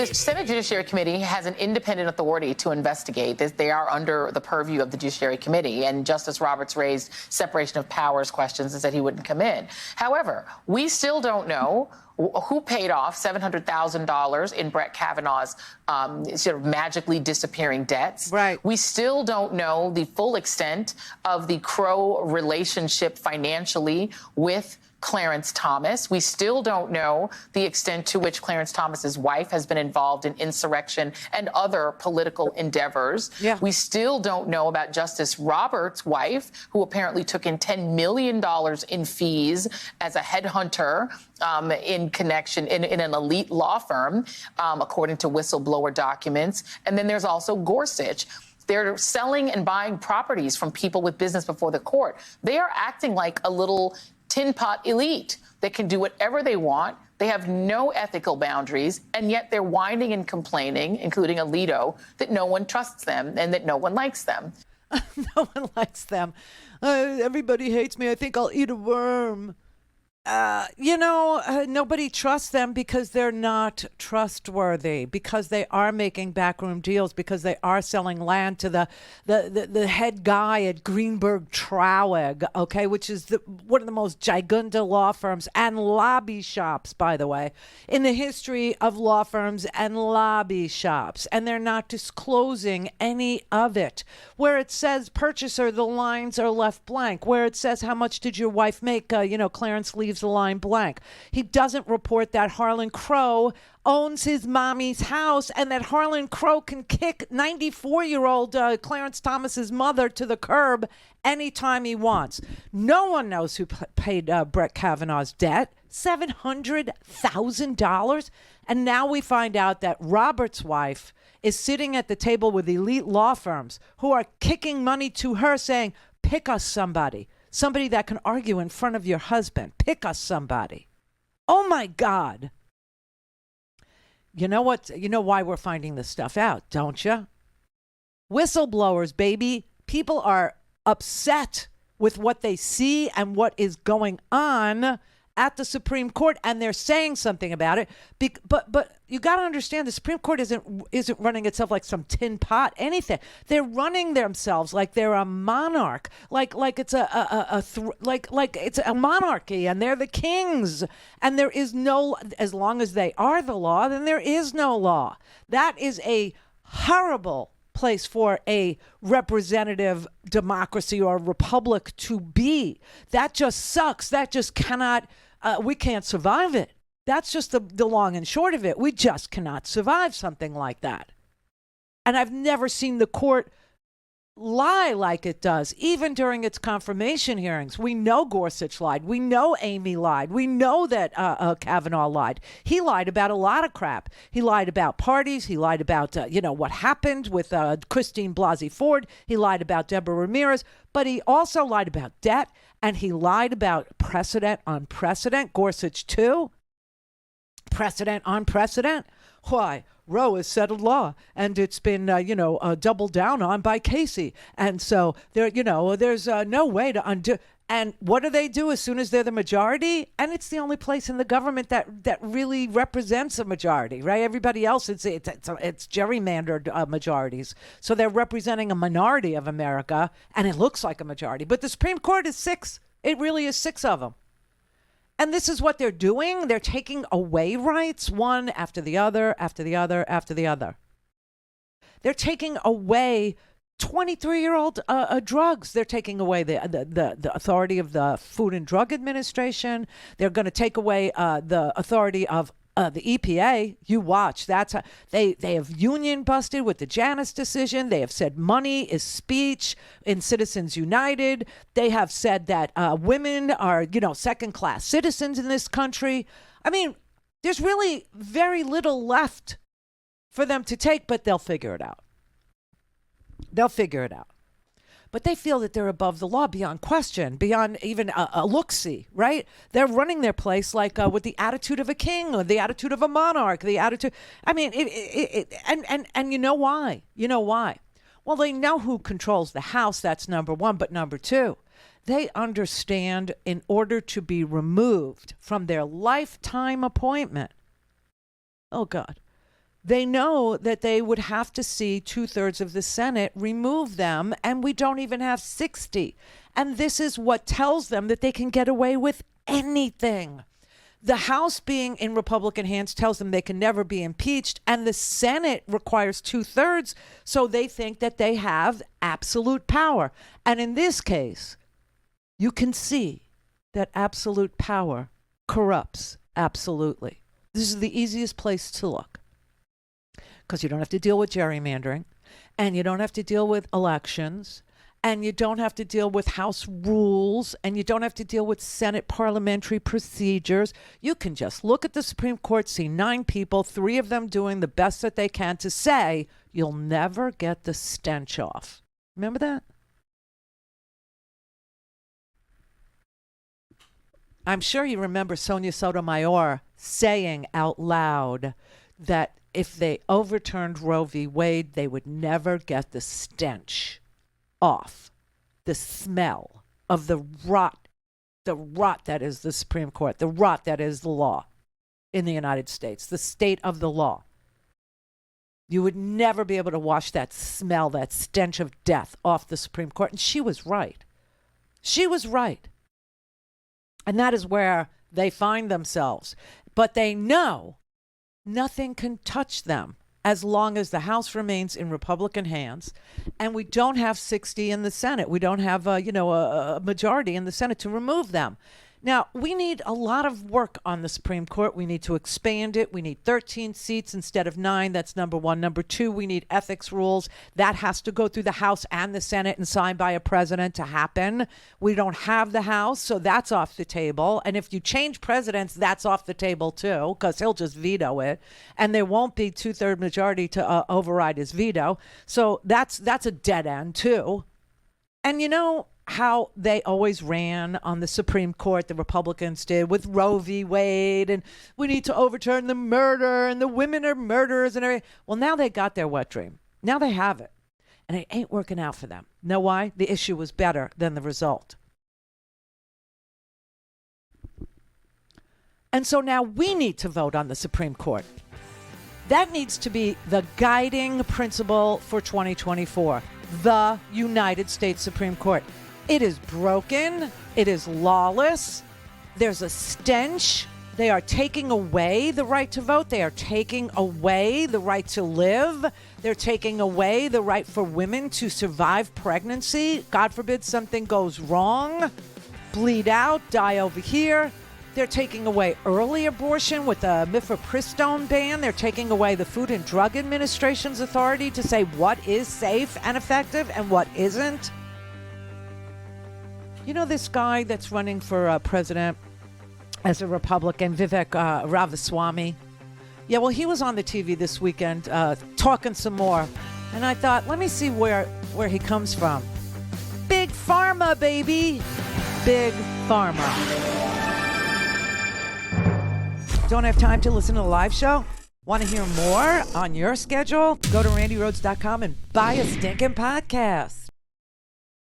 the Senate Judiciary Committee has an independent authority to investigate. They are under the purview of the Judiciary Committee, and Justice Roberts raised separation of powers questions and said he wouldn't come in. However, we still don't know who paid off $700,000 in Brett Kavanaugh's sort of magically disappearing debts. Right. We still don't know the full extent of the Crow relationship financially with Clarence Thomas. We still don't know the extent to which Clarence Thomas's wife has been involved in insurrection and other political endeavors. Yeah. We still don't know about Justice Roberts' wife, who apparently took in $10 million in fees as a headhunter in connection in an elite law firm, according to whistleblower documents. And then there's also Gorsuch. They're selling and buying properties from people with business before the court. They are acting like a little tin pot elite that can do whatever they want. They have no ethical boundaries, and yet they're whining and complaining, including Alito, that no one trusts them and that no one likes them. No one likes them. Everybody hates me. I think I'll eat a worm. Nobody trusts them because they're not trustworthy, because they are making backroom deals, because they are selling land to the head guy at Greenberg Traurig, okay, which is one of the most gigunda law firms and lobby shops, by the way, in the history of law firms and lobby shops. And they're not disclosing any of it. Where it says purchaser, the lines are left blank. Where it says how much did your wife make, Clarence leaves the line blank. He doesn't report that Harlan Crow owns his mommy's house and that Harlan Crow can kick 94-year-old Clarence Thomas's mother to the curb anytime he wants. No one knows who paid Brett Kavanaugh's debt, $700,000. And now we find out that Robert's wife is sitting at the table with elite law firms who are kicking money to her, saying, pick us somebody that can argue in front of your husband. Pick us somebody. Oh, my God. You know what? You know why we're finding this stuff out, don't you? Whistleblowers, baby. People are upset with what they see and what is going on at the Supreme Court, and they're saying something about it. But you got to understand, the Supreme Court isn't running itself like some tin pot, anything. They're running themselves like they're a monarch, like it's it's a monarchy, and they're the kings. And there is no, as long as they are the law, then there is no law. That is a horrible place for a representative democracy or republic to be. That just sucks. That just cannot, we can't survive it. That's just the long and short of it. We just cannot survive something like that. And I've never seen the court lie like it does, even during its confirmation hearings. We know Gorsuch lied. We know Amy lied. We know that Kavanaugh lied. He lied about a lot of crap. He lied about parties. He lied about, what happened with Christine Blasey Ford. He lied about Deborah Ramirez. But he also lied about debt, and he lied about precedent on precedent. Gorsuch, too. Precedent on precedent. Why? Roe is settled law, and it's been, doubled down on by Casey. And so there's no way to undo. And what do they do as soon as they're the majority? And it's the only place in the government that really represents a majority, right? Everybody else, it's gerrymandered majorities. So they're representing a minority of America, and it looks like a majority. But the Supreme Court is 6. It really is 6 of them. And this is what they're doing. They're taking away rights, one after the other, after the other, after the other. They're taking away 23-year-old drugs. They're taking away the authority of the Food and Drug Administration. They're going to take away the authority of the EPA. You watch. That's how they have union busted with the Janus decision. They have said money is speech in Citizens United. They have said that women are, second-class citizens in this country. I mean, there's really very little left for them to take, but they'll figure it out. They'll figure it out. But they feel that they're above the law beyond question, beyond even a look-see, right? They're running their place like with the attitude of a king or the attitude of a monarch, the attitude. I mean, and you know why? You know why? Well, they know who controls the House. That's number one. But number two, they understand in order to be removed from their lifetime appointment. Oh, God. They know that they would have to see 2/3 of the Senate remove them, and we don't even have 60. And this is what tells them that they can get away with anything. The House being in Republican hands tells them they can never be impeached, and the Senate requires 2/3, so they think that they have absolute power. And in this case, you can see that absolute power corrupts absolutely. This is the easiest place to look, because you don't have to deal with gerrymandering, and you don't have to deal with elections, and you don't have to deal with House rules, and you don't have to deal with Senate parliamentary procedures. You can just look at the Supreme Court, see 9 people, 3 of them doing the best that they can to say, you'll never get the stench off. Remember that? I'm sure you remember Sonia Sotomayor saying out loud that if they overturned Roe v. Wade, they would never get the stench off, the smell of the rot that is the Supreme Court, the rot that is the law in the United States, the state of the law. You would never be able to wash that smell, that stench of death off the Supreme Court. And she was right. She was right. And that is where they find themselves. But they know nothing can touch them as long as the House remains in Republican hands, and we don't have 60 in the Senate. We don't have a majority in the Senate to remove them. Now, we need a lot of work on the Supreme Court. We need to expand it. We need 13 seats instead of 9. That's number one. Number two, we need ethics rules. That has to go through the House and the Senate and signed by a president to happen. We don't have the House, so that's off the table. And if you change presidents, that's off the table too, because he'll just veto it. And there won't be 2/3 majority to override his veto. So that's a dead end too. And you know how they always ran on the Supreme Court, the Republicans did, with Roe v. Wade, and we need to overturn the murder, and the women are murderers, and everything. Well, now they got their wet dream. Now they have it. And it ain't working out for them. Know why? The issue was better than the result. And so now we need to vote on the Supreme Court. That needs to be the guiding principle for 2024. The United States Supreme Court. It is broken. It is lawless. There's a stench. They are taking away the right to vote. They are taking away the right to live. They're taking away the right for women to survive pregnancy. God forbid something goes wrong. Bleed out, die over here. They're taking away early abortion with the mifepristone ban. They're taking away the Food and Drug Administration's authority to say what is safe and effective and what isn't. You know this guy that's running for president as a Republican, Vivek Ramaswamy? Yeah, well, he was on the TV this weekend talking some more. And I thought, let me see where he comes from. Big Pharma, baby. Big Pharma. Don't have time to listen to the live show? Want to hear more on your schedule? Go to randyrhodes.com and buy a stinking podcast.